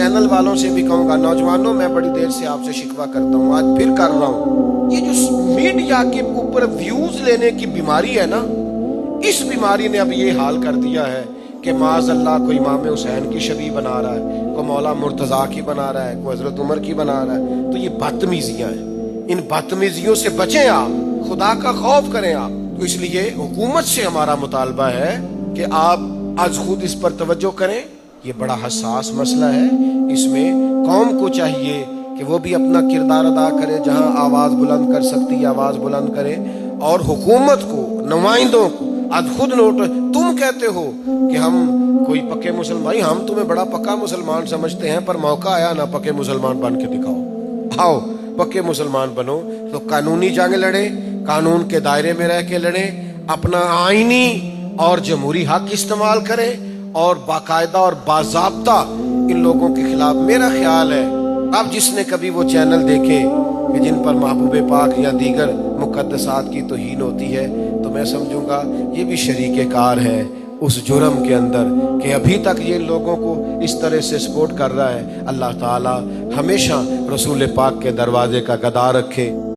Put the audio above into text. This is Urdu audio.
چینل والوں سے بھی کہوں گا، نوجوانوں میں بڑی دیر سے آپ سے شکوہ کرتا ہوں، آج پھر کر رہا ہوں، یہ جو میڈیا کے اوپر ویوز لینے کی بیماری ہے نا، اس بیماری نے اب یہ حال کر دیا ہے کہ معاذ اللہ کوئی امام حسین کی شبیہ بنا رہا ہے، کوئی مولا مرتضیٰ کی بنا رہا ہے، کوئی حضرت عمر کی بنا رہا ہے۔ تو یہ بدتمیزیاں ہیں، ان بدتمیزیوں سے بچیں، آپ خدا کا خوف کریں آپ۔ تو اس لیے حکومت سے ہمارا مطالبہ ہے کہ آپ آج خود اس پر توجہ کریں، یہ بڑا حساس مسئلہ ہے، اس میں قوم کو چاہیے کہ وہ بھی اپنا کردار ادا کرے، جہاں آواز بلند کر سکتی ہے آواز بلند کرے، اور حکومت کو، نمائندوں کو آج خود نوٹ، تم کہتے ہو کہ ہم کوئی پکے مسلمان، ہم تمہیں بڑا پکا مسلمان سمجھتے ہیں، پر موقع آیا نا پکے مسلمان بن کے دکھاؤ، آؤ پکے مسلمان بنو، تو قانونی جنگ لڑیں، قانون کے دائرے میں رہ کے لڑیں، اپنا آئینی اور جمہوری حق استعمال کریں، اور باقاعدہ اور باضابطہ ان لوگوں کے خلاف۔ میرا خیال ہے اب جس نے کبھی وہ چینل دیکھے کہ جن پر محبوب پاک یا دیگر مقدسات کی توہین ہوتی ہے، تو میں سمجھوں گا یہ بھی شریک کار ہے اس جرم کے اندر کہ ابھی تک یہ لوگوں کو اس طرح سے سپورٹ کر رہا ہے۔ اللہ تعالی ہمیشہ رسول پاک کے دروازے کا گدا رکھے۔